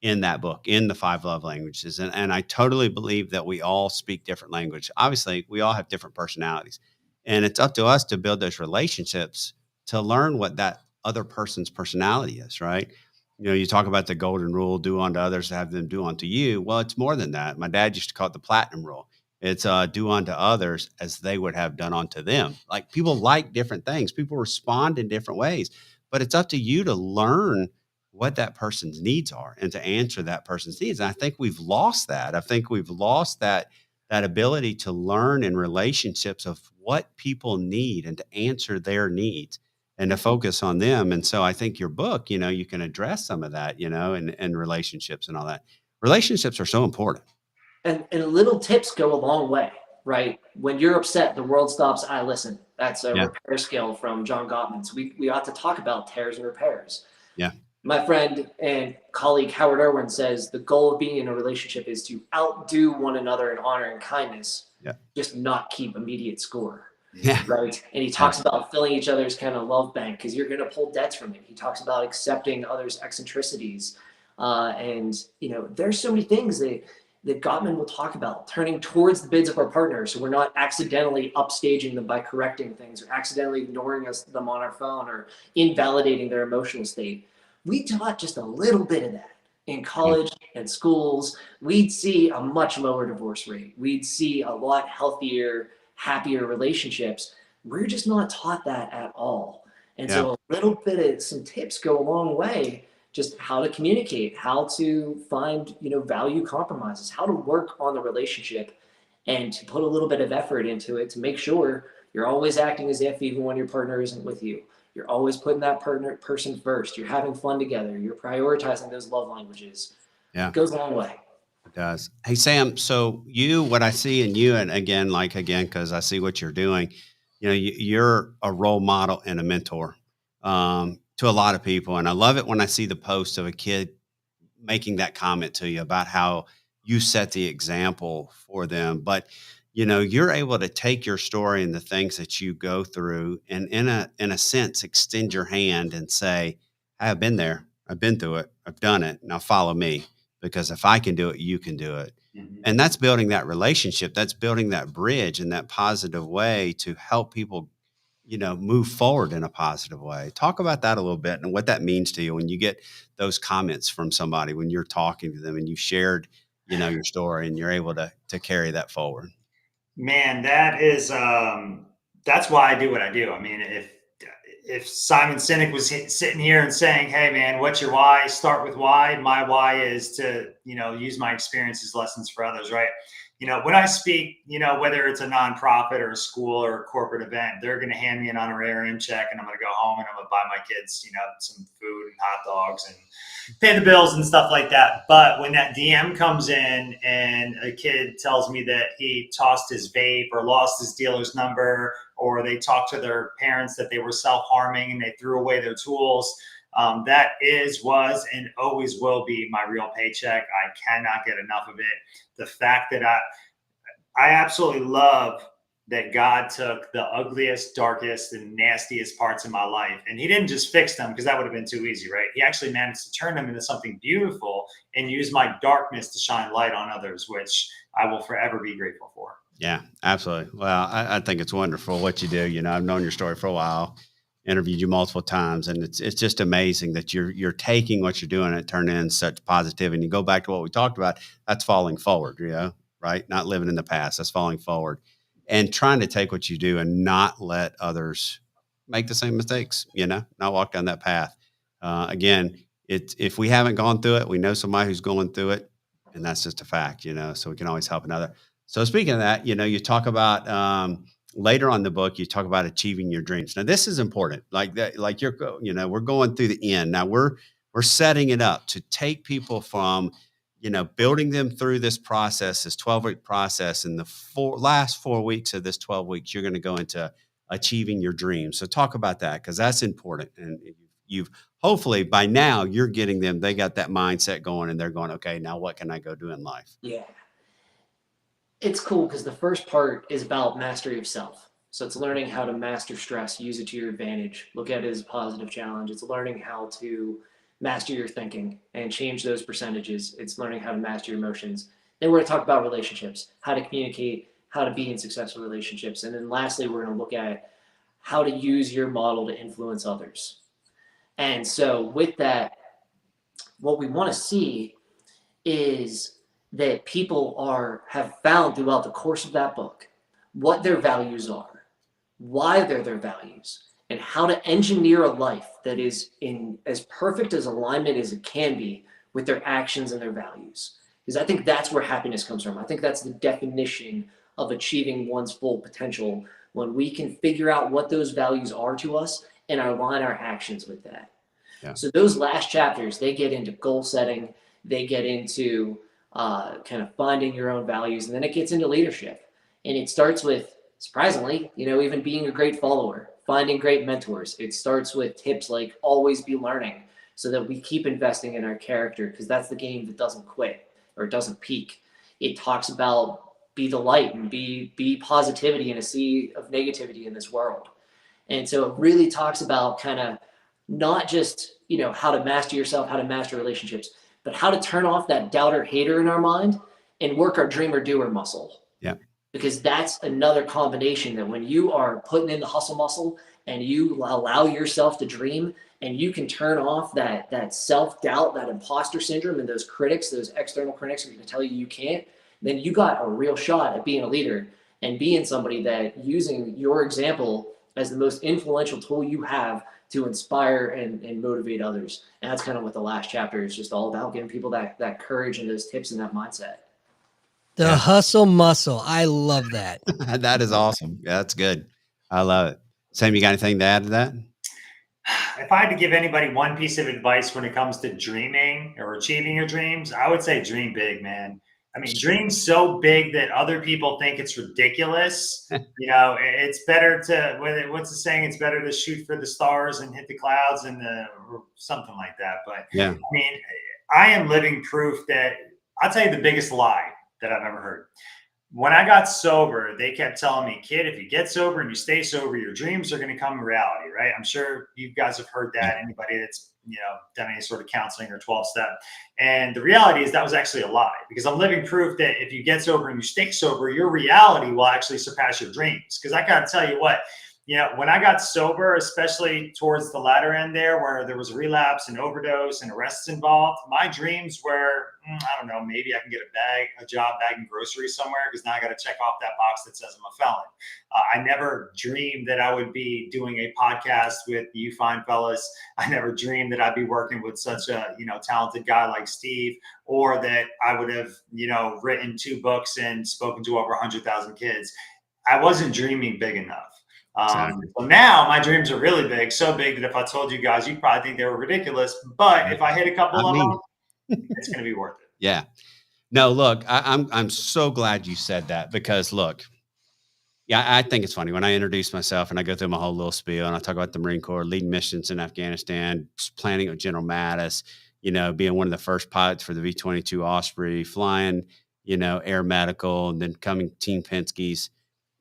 in that book, in the 5 love languages. And I totally believe that we all speak different language. Obviously, we all have different personalities. And it's up to us to build those relationships to learn what that other person's personality is, right? You talk about the golden rule, do unto others, have them do unto you. Well, it's more than that. My dad used to call it the platinum rule. It's do unto others as they would have done unto them. Like people like different things, people respond in different ways, but it's up to you to learn what that person's needs are and to answer that person's needs. And I think we've lost that. I think we've lost that ability to learn in relationships of what people need and to answer their needs and to focus on them. And so I think your book, you can address some of that, and relationships and all that. Relationships are so important. And little tips go a long way, right? When you're upset, the world stops, I listen. That's a Yeah. repair skill from John Gottman. So we ought to talk about tears and repairs. Yeah. My friend and colleague Howard Irwin says the goal of being in a relationship is to outdo one another in honor and kindness, Yeah. just not keep immediate score. Yeah. Right. And he talks about filling each other's kind of love bank because you're going to pull debts from it. He talks about accepting others' eccentricities. And, there's so many things that Gottman will talk about, turning towards the bids of our partners. So we're not accidentally upstaging them by correcting things or accidentally ignoring them on our phone or invalidating their emotional state. We taught just a little bit of that in college and schools. We'd see a much lower divorce rate. We'd see a lot healthier, happier relationships. We're just not taught that at all. And so a little bit of some tips go a long way, just how to communicate, how to find, value compromises, how to work on the relationship and to put a little bit of effort into it to make sure you're always acting as if even when your partner isn't with you. You're always putting that person first. You're having fun together. You're prioritizing those love languages. Yeah. It goes a long way. It does. Hey, Sam, so what I see in you, and again, because I see what you're doing, you're a role model and a mentor to a lot of people. And I love it when I see the post of a kid making that comment to you about how you set the example for them. But, you're able to take your story and the things that you go through and in a sense, extend your hand and say, "Hey, I've been there. I've been through it. I've done it. Now follow me. Because if I can do it, you can do it." Mhm. And that's building that relationship. That's building that bridge in that positive way to help people, move forward in a positive way. Talk about that a little bit and what that means to you when you get those comments from somebody, when you're talking to them and you shared, your story and you're able to carry that forward. Man, that's why I do what I do. I mean, if Simon Sinek was sitting here and saying, "Hey, man, what's your why? Start with why." My why is to, use my experiences, lessons for others, right? When I speak, whether it's a nonprofit or a school or a corporate event, they're going to hand me an honorarium check and I'm going to go home and I'm going to buy my kids, some food and hot dogs and pay the bills and stuff like that. But when that DM comes in and a kid tells me that he tossed his vape or lost his dealer's number, or they talked to their parents that they were self-harming and they threw away their tools, that was, and always will be my real paycheck. I cannot get enough of it. The fact that I absolutely love that God took the ugliest, darkest, and nastiest parts of my life, and He didn't just fix them because that would have been too easy, right? He actually managed to turn them into something beautiful and use my darkness to shine light on others, which I will forever be grateful for. Yeah, absolutely. Well, I think it's wonderful what you do. I've known your story for a while, interviewed you multiple times, and it's just amazing that you're taking what you're doing and turning in such positivity. And you go back to what we talked about, that's falling forward, right? Not living in the past, that's falling forward. And trying to take what you do and not let others make the same mistakes, not walk down that path. Again, if we haven't gone through it, we know somebody who's going through it, and that's just a fact, so we can always help another. So speaking of that, you talk about later on in the book, you talk about achieving your dreams. Now, this is important. Like that, like we're going through the end. Now we're setting it up to take people from, building them through this process, this 12-week process. In the last 4 weeks of this 12 weeks, you're going to go into achieving your dreams. So talk about that, because that's important. And you've hopefully by now you're getting them, they got that mindset going and they're going, okay, now what can I go do in life? Yeah. It's cool because the first part is about mastery of self. So it's learning how to master stress, use it to your advantage, look at it as a positive challenge. It's learning how to master your thinking and change those percentages. It's learning how to master your emotions. Then we're going to talk about relationships, how to communicate, how to be in successful relationships. And then lastly, we're going to look at how to use your model to influence others. And so with that, what we want to see is that people have found throughout the course of that book what their values are, why they're their values, and how to engineer a life that is in as perfect as alignment as it can be with their actions and their values. Because I think that's where happiness comes from. I think that's the definition of achieving one's full potential, when we can figure out what those values are to us and align our actions with that. Yeah. So those last chapters, they get into goal setting, they get into kind of finding your own values, and then it gets into leadership. And it starts with, surprisingly, even being a great follower, finding great mentors. It starts with tips like always be learning, so that we keep investing in our character, because that's the game that doesn't quit or doesn't peak. It talks about be the light and be positivity in a sea of negativity in this world. And so it really talks about kind of not just, how to master yourself, how to master relationships, but how to turn off that doubter hater in our mind and work our dreamer doer muscle. Yeah. Because that's another combination, that when you are putting in the hustle muscle and you allow yourself to dream, and you can turn off that self-doubt, that imposter syndrome, and those critics, those external critics who are going to tell you can't, then you got a real shot at being a leader and being somebody that, using your example as the most influential tool you have to inspire and motivate others. And that's kind of what the last chapter is just all about, giving people that courage and those tips and that mindset. The hustle muscle. I love that. That is awesome. Yeah, that's good. I love it. Sam, you got anything to add to that? If I had to give anybody one piece of advice when it comes to dreaming or achieving your dreams, I would say dream big, man. I mean, dream so big that other people think it's ridiculous. It's better to, what's the saying? It's better to shoot for the stars and hit the clouds or something like that. But yeah, I mean, I am living proof that, I'll tell you the biggest lie that I've ever heard. When I got sober, they kept telling me, kid, if you get sober and you stay sober, your dreams are going to come in reality, right? I'm sure you guys have heard that. Anybody that's, done any sort of counseling or 12-step. And the reality is that was actually a lie, because I'm living proof that if you get sober and you stay sober, your reality will actually surpass your dreams. Because I got to tell you what, when I got sober, especially towards the latter end there, where there was a relapse and overdose and arrests involved, my dreams were, I don't know, maybe I can get a job bagging groceries somewhere, because now I got to check off that box that says I'm a felon. I never dreamed that I would be doing a podcast with you fine fellas. I never dreamed that I'd be working with such a, talented guy like Steve, or that I would have, written 2 books and spoken to over 100,000 kids. I wasn't dreaming big enough. So now my dreams are really big, so big that if I told you guys, you'd probably think they were ridiculous. But if I hit a couple of them, it's going to be worth it. Yeah. No, look, I'm so glad you said that, because look, I think it's funny when I introduce myself and I go through my whole little spiel and I talk about the Marine Corps, leading missions in Afghanistan, planning with General Mattis, being one of the first pilots for the V-22 Osprey, flying, air medical, and then coming Team Penske's,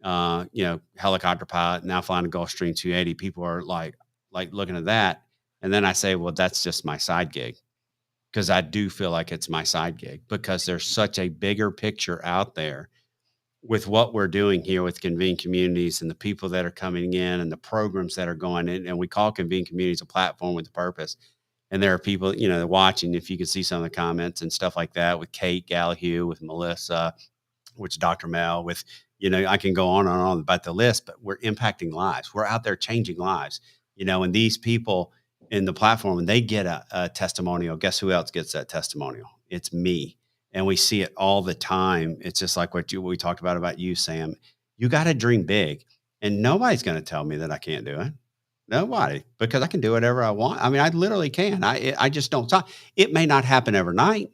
helicopter pilot, now flying a Gulfstream 280. People are like looking at that. And then I say, well, that's just my side gig. Because I do feel like it's my side gig, because there's such a bigger picture out there with what we're doing here with Convene Communities and the people that are coming in and the programs that are going in. And we call Convene Communities a platform with a purpose. And there are people, watching, if you can see some of the comments and stuff like that, with Kate Gallahue, with Melissa, which Dr. Mel, with, I can go on and on about the list, but we're impacting lives. We're out there changing lives, and these people in the platform, when they get a testimonial, guess who else gets that testimonial? It's me. And we see it all the time. It's just like what we talked about you, Sam. You got to dream big, and nobody's going to tell me that I can't do it. Nobody, because I can do whatever I want. I mean, I literally can. I just don't stop. It may not happen overnight,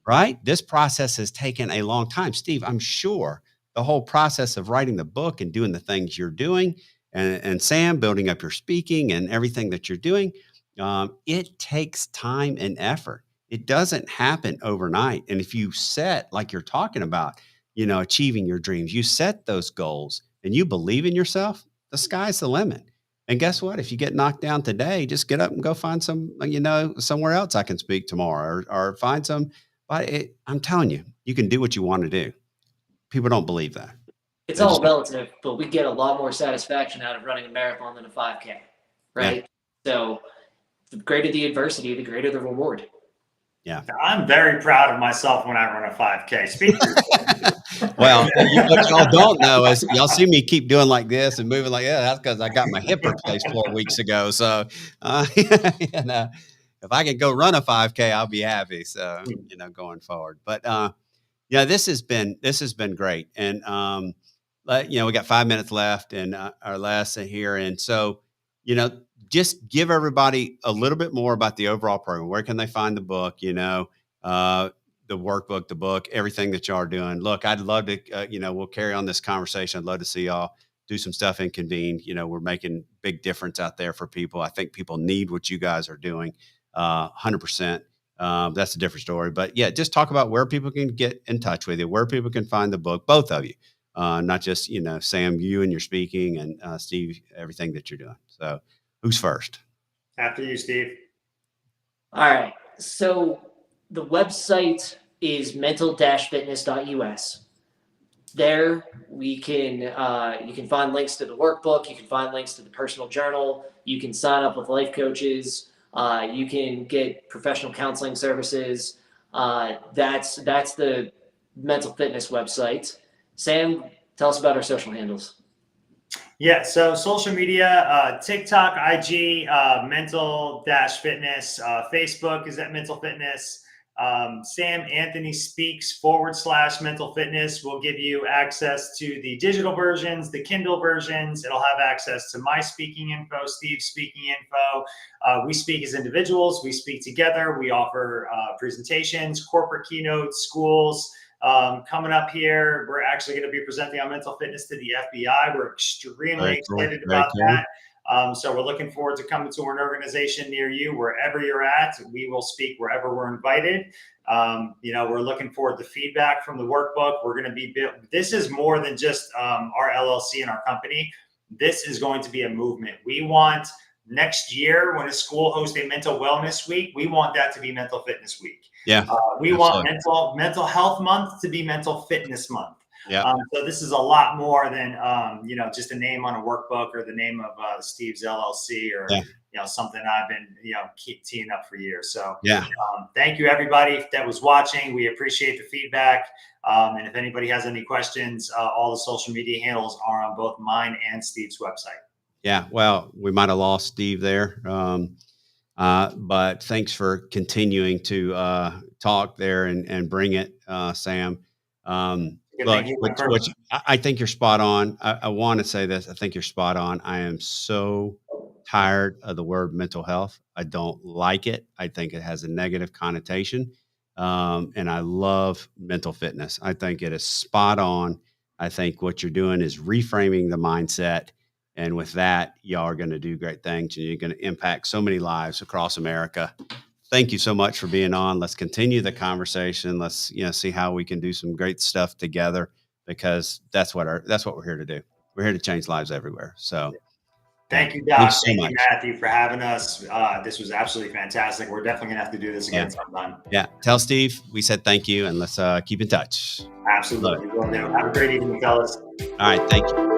right? This process has taken a long time. Steve, I'm sure the whole process of writing the book and doing the things you're doing, and Sam, building up your speaking and everything that you're doing, it takes time and effort. It doesn't happen overnight. And if you set, like you're talking about, achieving your dreams, you set those goals and you believe in yourself, the sky's the limit. And guess what? If you get knocked down today, just get up and go find some, somewhere else I can speak tomorrow, or find some. But I'm telling you, you can do what you want to do. people don't believe that. It's They all just don't. relative, but we get a lot more satisfaction out of running a marathon than a 5K, right? So the greater the adversity, the greater the reward. Yeah. I'm very proud of myself when I run a 5K. Speak for yourself. Well, what y'all don't know is y'all see me keep doing like this and moving like that. That's because I got my hip replaced 4 weeks ago. So, you know, if I can go run a 5K, I'll be happy. So, going forward. But yeah, this has been great. And we got 5 minutes left and our lesson here. And so, just give everybody a little bit more about the overall program. Where can they find the book? The workbook, the book, everything that y'all are doing. Look, I'd love to, we'll carry on this conversation. I'd love to see y'all do some stuff in Convene. We're making big difference out there for people. I think people need what you guys are doing. 100%. That's a different story, but yeah, just talk about where people can get in touch with you, where people can find the book, both of you, not just, Sam, you and your speaking, and Steve, everything that you're doing. So who's first? After you, Steve. All right. So the website is mental-fitness.us. There you can find links to the workbook. You can find links to the personal journal. You can sign up with life coaches. You can get professional counseling services. That's the mental fitness website. Sam, tell us about our social handles. Yeah, so social media, TikTok, IG, mental-fitness, Facebook is at mental fitness. Sam Anthony Speaks /mental fitness will give you access to the digital versions, the Kindle versions. It'll have access to my speaking info, Steve's speaking info. We speak as individuals. We speak together. We offer presentations, corporate keynotes, schools. Coming up here, we're actually going to be presenting on mental fitness to the FBI. We're extremely excited about that. So we're looking forward to coming to an organization near you, wherever you're at. We will speak wherever we're invited. We're looking forward to feedback from the workbook. We're going to be this is more than just our LLC and our company. This is going to be a movement. We want next year, when a school hosts a mental wellness week, we want that to be mental fitness week. Yeah. We want mental health month to be mental fitness month. Yeah. So this is a lot more than just a name on a workbook or the name of Steve's LLC or something I've been keep teeing up for years. So thank you everybody that was watching. We appreciate the feedback. And if anybody has any questions, all the social media handles are on both mine and Steve's website. Yeah. Well, we might have lost Steve there. But thanks for continuing to talk there and bring it, Sam. Look, I think you're spot on. I want to say this. I think you're spot on. I am so tired of the word mental health. I don't like it. I think it has a negative connotation. And I love mental fitness. I think it is spot on. I think what you're doing is reframing the mindset. And with that, y'all are going to do great things and you're going to impact so many lives across America. Thank you so much for being on. Let's continue the conversation. Let's, see how we can do some great stuff together, because that's what we're here to do. We're here to change lives everywhere. So thank you, Doc. Thank you, Matthew, for having us. This was absolutely fantastic. We're definitely going to have to do this again sometime. Yeah. Tell Steve we said thank you, and let's keep in touch. Absolutely. Will do. Have a great evening, fellas. All right. Thank you.